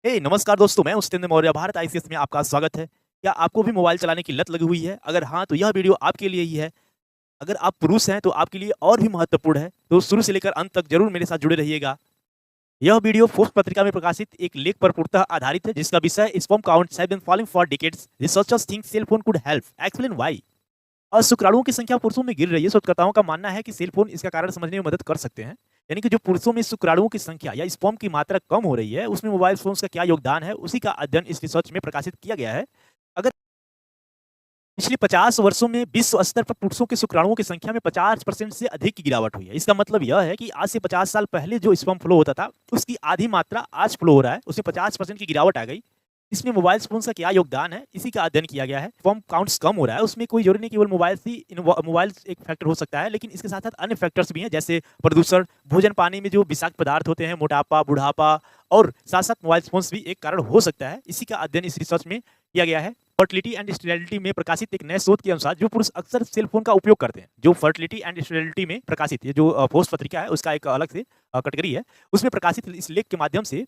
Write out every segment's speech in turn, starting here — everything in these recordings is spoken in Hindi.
नमस्कार दोस्तों, मैं हूं सत्येंद्र मौर्य। भारत आईसीएस में आपका स्वागत है। क्या आपको भी मोबाइल चलाने की लत लगी हुई है? अगर हाँ, तो यह वीडियो आपके लिए ही है। अगर आप पुरुष हैं, तो आपके लिए और भी महत्वपूर्ण है। तो शुरू से लेकर अंत तक ज़रूर मेरे साथ जुड़े रहिएगा। यह वीडियो फोर्ब्स पत्रिका में प्रकाशित एक लेख पर पूर्णतः आधारित है, जिसका विषय sperm counts have been falling for decades. Researchers think cell phone could help. Explain why. और शुक्राणुओं की संख्या पुरुषों में गिर रही है। शोधकर्ताओं का मानना है कि सेल फोन इसका कारण समझने में मदद कर सकते हैं। यानी कि जो पुरुषों में शुक्राणुओं की संख्या या स्पर्म की मात्रा कम हो रही है, उसमें मोबाइल फोन्स का क्या योगदान है, उसी का अध्ययन इस रिसर्च में प्रकाशित किया गया है। अगर पिछले 50 वर्षों में विश्व स्तर पर पुरुषों के शुक्राणुओं की संख्या में 50% से अधिक की गिरावट हुई है। इसका मतलब यह है कि आज से 50 साल पहले जो स्पर्म फ्लो होता था, उसकी आधी मात्रा आज फ्लो हो रहा है, उसमें 50% की गिरावट आ गई। इसमें मोबाइल फ़ोन्स का क्या योगदान है, इसी का अध्ययन किया गया है। स्पर्म काउंट्स कम हो रहा है, उसमें कोई ज़रूरी नहीं केवल मोबाइल एक फैक्टर हो सकता है, लेकिन इसके साथ-साथ अन्य फैक्टर्स भी हैं, जैसे प्रदूषण, भोजन-पानी में जो विषाक्त पदार्थ होते हैं, मोटापा, बुढ़ापा और साथ-साथ मोबाइल फ़ोन्स भी एक कारण हो सकता है। इसी का अध्ययन इस रिसर्च में किया गया है। फर्टिलिटी एंड स्टेरिलिटी में प्रकाशित एक नए शोध के अनुसार जो पुरुष अक्सर सेल फोन का उपयोग करते हैं, जो फर्टिलिटी एंड स्टेरिलिटी में प्रकाशित, ये जो फोर्ब्स पत्रिका है, उसका एक अलग से कैटेगरी है, उसमें प्रकाशित इस लेख के माध्यम से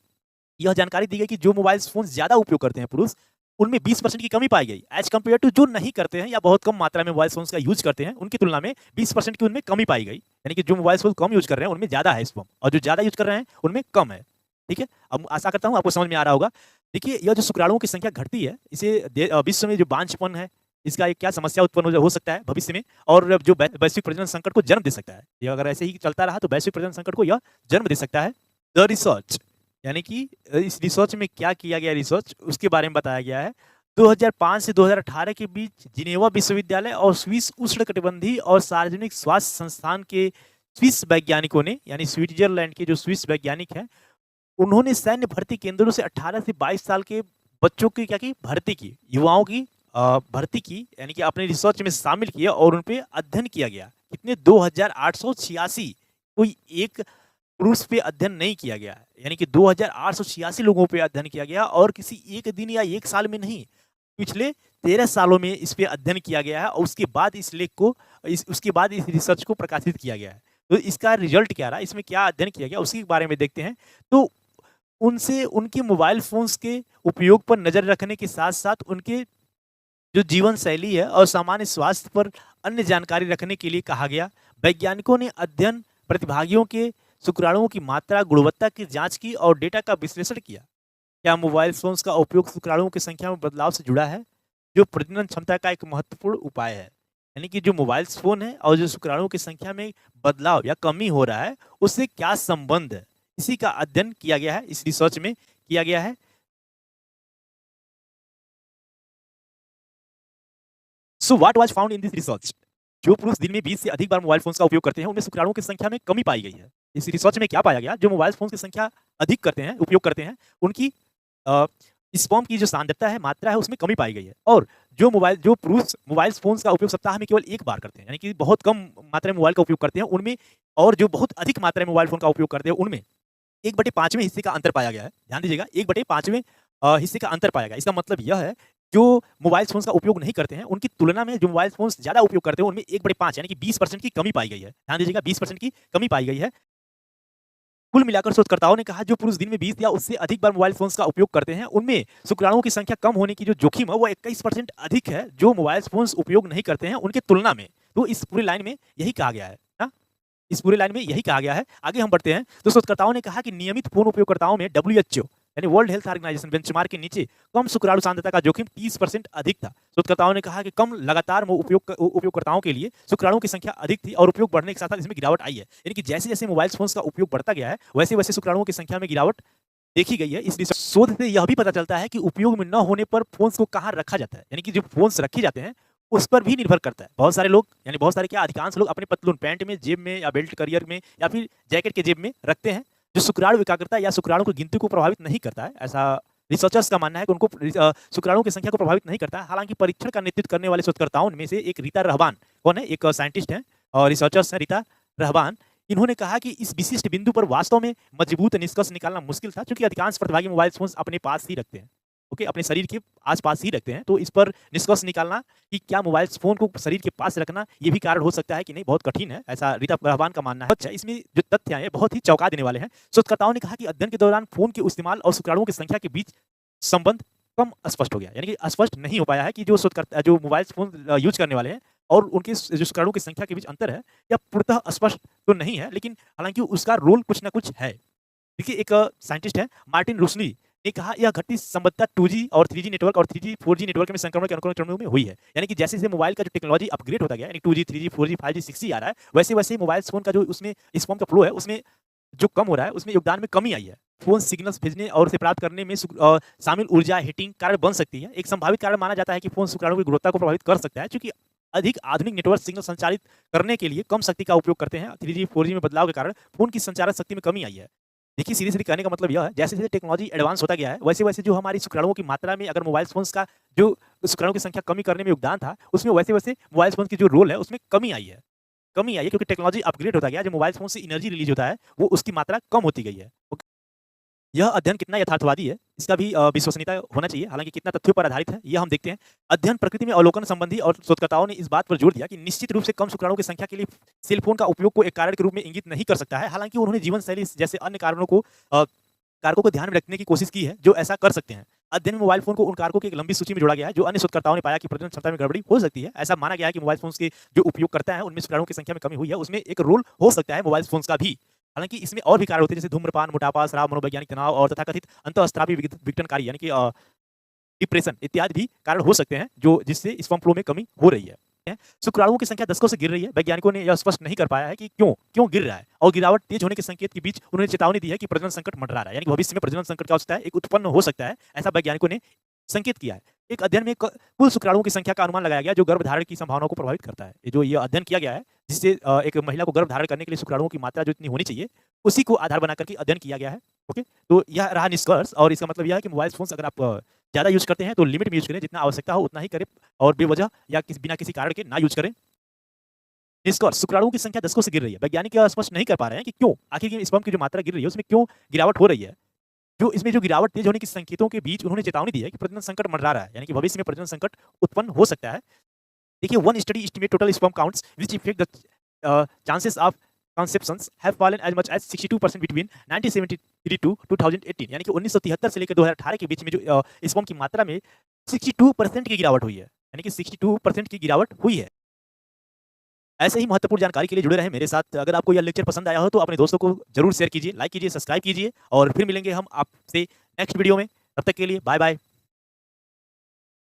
यह जानकारी दी गई कि जो मोबाइल फ़ोन ज़्यादा उपयोग करते हैं पुरुष, उनमें 20% की कमी पाई गई एज़ कम्पेयर टू जो नहीं करते हैं या बहुत कम मात्रा में मोबाइल फ़ोन्स का यूज़ करते हैं, उनकी तुलना में 20% की उनमें कमी पाई गई। यानी कि जो मोबाइल फ़ोन कम यूज़ कर रहे हैं, उनमें ज़्यादा है स्पर्म, और जो ज़्यादा यूज़ कर रहे हैं, उनमें कम है। ठीक है? अब आशा करता हूँ आपको समझ में आ रहा होगा। देखिए, यह जो शुक्राणुओं की संख्या घटती है, इसे विश्व में जो बांझपन है, इसका एक क्या समस्या उत्पन्न हो सकता है भविष्य में, और जो वैश्विक प्रजनन संकट को जन्म दे सकता है। ये अगर ऐसे ही चलता रहा, तो वैश्विक प्रजनन संकट को यह जन्म दे सकता है। द रिसर्च, यानी कि इस रिसर्च में क्या किया गया, रिसर्च उसके बारे में बताया गया है। 2005 से 2018 के बीच जिनेवा विश्वविद्यालय और स्विस उष्णकटिबंधीय और सार्वजनिक स्वास्थ्य संस्थान के स्विस वैज्ञानिकों ने, यानी स्विट्जरलैंड के जो स्विस वैज्ञानिक हैं, उन्होंने सैन्य भर्ती केंद्रों से 18 से 22 साल के बच्चों की क्या की भर्ती की, युवाओं की भर्ती की, यानी कि अपने रिसर्च में शामिल किया और उन पे अध्ययन किया गया। कितने? 2886। कोई एक पुरुष पे अध्ययन नहीं किया गया है, यानी कि 2886 लोगों पे अध्ययन किया गया, और किसी एक दिन या एक साल में नहीं, पिछले 13 सालों में इस पे अध्ययन किया गया है, और उसके बाद इस लेख को उसके बाद इस रिसर्च को प्रकाशित किया गया है। तो इसका रिजल्ट क्या रहा, इसमें क्या अध्ययन किया गया, उसी के बारे में देखते हैं। तो उनसे उनके मोबाइल फ़ोन्स के उपयोग पर नज़र रखने के साथ-साथ उनके जो जीवन शैली है और सामान्य स्वास्थ्य पर अन्य जानकारी रखने के लिए कहा गया। वैज्ञानिकों ने अध्ययन प्रतिभागियों के शुक्राणुओं की मात्रा, गुणवत्ता की जांच की और डेटा का विश्लेषण किया। क्या मोबाइल फोन्स का उपयोग शुक्राणुओं की संख्या में बदलाव से जुड़ा है, जो प्रजनन क्षमता का एक महत्वपूर्ण उपाय है? यानी कि जो मोबाइल फ़ोन है और जो शुक्राणुओं की संख्या में बदलाव या कमी हो रहा है, उससे क्या संबंध है? इसी का अध्ययन किया गया है, इस रिसर्च में किया गया है। So what was found in this research? जो पुरुष दिन में 20 से अधिक बार मोबाइल फ़ोन्स का उपयोग करते हैं, उनमें शुक्राणुओं की संख्या में कमी पाई गई है। इस रिसर्च में क्या पाया गया? जो मोबाइल फ़ोन्स की संख्या अधिक करते हैं, उपयोग करते हैं, उनकी अ, स्पर्म की जो सांद्रता है, मात्रा है, उसमें कमी पाई गई है। और जो पुरुष मोबाइल फ़ोन्स का उपयोग सप्ताह में केवल 1 बार करते हैं, यानी कि बहुत कम मात्रा में मोबाइल का उपयोग करते हैं, उनमें, और जो बहुत अधिक मात्रा में मोबाइल फ़ोन का उपयोग करते हैं, उनमें 1/5वें हिस्से का अंतर पाया गया है। ध्यान दीजिएगा, 1/5वें हिस्से का अंतर पाया गया। इसका मतलब यह है, जो मोबाइल फ़ोन्स का उपयोग नहीं करते हैं, उनकी तुलना में जो मोबाइल फ़ोन्स ज़्यादा उपयोग करते हैं, उनमें 1/5 यानी कि 20% की कमी पाई गई है। ध्यान दीजिएगा, 20% की कमी पाई गई है। कुल मिलाकर शोधकर्ताओं ने कहा, जो पुरुष दिन में 20 या उससे अधिक बार मोबाइल फ़ोन्स का उपयोग करते हैं, उनमें शुक्राणुओं की संख्या कम होने की जो जोखिम है, वो 21% अधिक है, जो मोबाइल फ़ोन्स उपयोग नहीं करते हैं, उनकी तुलना में। तो इस पूरी लाइन में यही कहा गया है। हाँ? इस पूरी लाइन में यही कहा गया है। आगे हम बढ़ते हैं, तो शोधकर्ताओं ने कहा कि नियमित फ़ोन उपयोगकर्ताओं में डब्ल्यूएचओ, यानी वर्ल्ड हेल्थ ऑर्गेनाइजेशन, बेंचमार्क के नीचे कम शुक्राणु सांद्रता का जोखिम 30% अधिक था। शोधकर्ताओं ने कहा कि कम लगातार उपयोगकर्ताओं के लिए शुक्राणुओं की संख्या अधिक थी, और उपयोग बढ़ने के साथ-साथ इसमें गिरावट आई है। यानी कि जैसे-जैसे मोबाइल फ़ोन्स का उपयोग बढ़ता गया है, वैसे-वैसे शुक्राणुओं की संख्या में गिरावट देखी गई है। इस रिसर्च शोध से यह भी पता चलता है कि उपयोग में न होने पर फ़ोन्स को कहाँ रखा जाता है, यानी कि जो फ़ोन्स रखे जाते हैं, उस पर भी निर्भर करता है। बहुत सारे लोग, यानी बहुत सारे क्या, अधिकांश लोग अपने पतलून, पैंट में, जेब में या बेल्ट करियर में या फिर जैकेट के जेब में रखते हैं, जो शुक्राणु एकाग्रता या शुक्राणु की गिनती को प्रभावित नहीं करता है। ऐसा रिसर्चर्स का मानना है कि उनको शुक्राणुओं की संख्या को प्रभावित नहीं करता है। हालाँकि परीक्षण का नेतृत्व करने वाले शोधकर्ताओं में से एक रीता रहबान, कौन है? एक साइंटिस्ट हैं और रिसर्चर्स हैं, रीता रहबान। इन्होंने कहा कि इस विशिष्ट बिंदु पर वास्तव में मजबूत निष्कर्ष निकालना मुश्किल था, क्योंकि अधिकांश प्रतिभागी मोबाइल फ़ोन्स अपने पास ही रखते हैं। ओके, अपने शरीर के आस-पास ही रखते हैं। तो इस पर निष्कर्ष निकालना कि क्या मोबाइल फ़ोन को शरीर के पास रखना ये भी कारण हो सकता है कि नहीं, बहुत कठिन है, ऐसा रीता रहमान का मानना है। अच्छा, इसमें जो तथ्य हैं, बहुत ही चौंका देने वाले हैं। शोधकर्ताओं ने कहा कि अध्ययन के दौरान फ़ोन के इस्तेमाल और शुक्राणुओं की संख्या के बीच संबंध कम स्पष्ट हो गया। यानी कि स्पष्ट नहीं हो पाया है कि जो मोबाइल फ़ोन यूज़ करने वाले हैं और उनके जो शुक्राणुओं की संख्या के बीच अंतर है, या पूर्णतः स्पष्ट तो नहीं है, लेकिन हालाँकि उसका रोल कुछ न कुछ है। देखिए, एक साइंटिस्ट है मार्टिन रूसनी ने कहा यह घटती संबद्धता 2G और 3G नेटवर्क और 3G 4G नेटवर्क में संक्रमण के अनुक्रमण में हुई है। यानी कि जैसे-जैसे मोबाइल का जो टेक्नोलॉजी अपग्रेड होता गया, यानी 2G, 3G, 4G, 5G, 6G आ रहा है, वैसे-वैसे मोबाइल फ़ोन का जो उसमें स्पैम का फ्लो है, उसमें जो कम हो रहा है, उसमें योगदान में कमी आई है। फ़ोन सिग्नल्स भेजने और उसे प्राप्त करने में शामिल ऊर्जा हीटिंग कारण बन सकती है। एक संभावित कारण माना जाता है कि फ़ोन शुक्राणु की गुणवत्ता को प्रभावित कर सकता है, चूँकि अधिक आधुनिक नेटवर्क सिग्नल संचारित करने के लिए कम शक्ति का उपयोग करते हैं। 3G, 4G में बदलाव के कारण फ़ोन की संचारक शक्ति में कमी आई है। देखिए, सीधे-सीधे कहने का मतलब यह है, जैसे-जैसे टेक्नोलॉजी एडवांस होता गया है, वैसे-वैसे जो हमारी शुक्राणुओं की मात्रा में अगर मोबाइल फ़ोन्स का जो शुक्राणुओं की संख्या कमी करने में योगदान था, उसमें वैसे-वैसे मोबाइल फ़ोन की जो रोल है, उसमें कमी आई है। कमी आई है क्योंकि टेक्नोलॉजी अपग्रेड होता गया, जो मोबाइल फ़ोन से एनर्जी रिलीज़ होता है, वो उसकी मात्रा कम होती गई है। ओके। यह अध्ययन कितना यथार्थवादी है, इसका भी विश्वसनीयता होना चाहिए, हालाँकि कितना तथ्यों पर आधारित है, यह हम देखते हैं। अध्ययन प्रकृति में अवलोकन संबंधी और शोधकर्ताओं ने इस बात पर जोर दिया कि निश्चित रूप से कम शुक्राणुओं की संख्या के लिए सेल फ़ोन का उपयोग को एक कारण के रूप में इंगित नहीं कर सकता है। हालाँकि उन्होंने जीवनशैली जैसे अन्य कारणों को कारकों को ध्यान में रखने की कोशिश की है, जो ऐसा कर सकते हैं। अध्ययन में मोबाइल फ़ोन को उन कारकों की एक लंबी सूची में जोड़ा गया है, जो अन्य शोधकर्ताओं ने पाया कि प्रजनन क्षमता में गड़बड़ी हो सकती है। ऐसा माना गया है कि मोबाइल फ़ोन्स के जो उपयोगकर्ता हैं, उनमें शुक्राणुओं की संख्या में कमी हुई है, उसमें एक रोल हो सकता है मोबाइल फ़ोन्स का भी। हालाँकि इसमें और भी कारण होते हैं, जैसे धूम्रपान, मोटापा, शराब, मनोवैज्ञानिक तनाव और तथाकथित अंतःस्त्रावी विघटनकारी यानी कि डिप्रेशन इत्यादि भी कारण हो सकते हैं, जो जिससे स्पर्म फ्लो में कमी हो रही है। शुक्राणुओं की संख्या दशकों से गिर रही है। वैज्ञानिकों ने यह स्पष्ट नहीं कर पाया है कि क्यों गिर रहा है, और गिरावट तेज होने के संकेत के बीच उन्होंने चेतावनी दी है कि प्रजनन संकट मंडरा रहा है, यानी कि भविष्य में प्रजनन संकट क्या हो सकता है, एक उत्पन्न हो सकता है, ऐसा वैज्ञानिकों ने संकेत किया है। एक अध्ययन में कुल शुक्राणुओं की संख्या का अनुमान लगाया गया, जो गर्भधारण की संभावना को प्रभावित करता है। ये अध्ययन किया गया है, जिससे एक महिला को गर्भधारण करने के लिए शुक्राणुओं की मात्रा जो इतनी होनी चाहिए, उसी को आधार बना करके अध्ययन किया गया है। ओके, तो यह रहा निष्कर्ष, और इसका मतलब यह है कि मोबाइल फ़ोन्स अगर आप ज़्यादा यूज़ करते हैं, तो लिमिट में यूज़ करें, जितना आवश्यकता हो उतना ही करें, और बेवजह या बिना किसी कारण के ना यूज़ करें। निष्कर्ष, शुक्राणुओं की संख्या दशकों से गिर रही है। वैज्ञानिक यह स्पष्ट नहीं कर पा रहे हैं कि क्यों? आखिर ये स्पर्म की जो मात्रा गिर रही है, उसमें क्यों गिरावट हो रही है? जो गिरावट तेज होने के संकेतों के बीच उन्होंने चेतावनी दी है कि प्रजनन संकट मंडरा रहा है, यानी कि भविष्य में प्रजनन संकट उत्पन्न हो सकता है। देखिए, one study estimate total sperm counts which effect the chances of conceptions have fallen as much as 62% between 1973 to 2018, यानी कि 1973 से लेकर 2018 के बीच में जो स्पर्म की मात्रा में 62% की गिरावट हुई है, यानी कि 62% की गिरावट हुई है। ऐसे ही महत्वपूर्ण जानकारी के लिए जुड़े रहें मेरे साथ। अगर आपको यह लेक्चर पसंद आया हो तो अपने दोस्तों को ज़रूर शेयर कीजिए, लाइक कीजिए, सब्सक्राइब कीजिए, और फिर मिलेंगे हम आपसे नेक्स्ट वीडियो में। तब तक के लिए बाय बाय।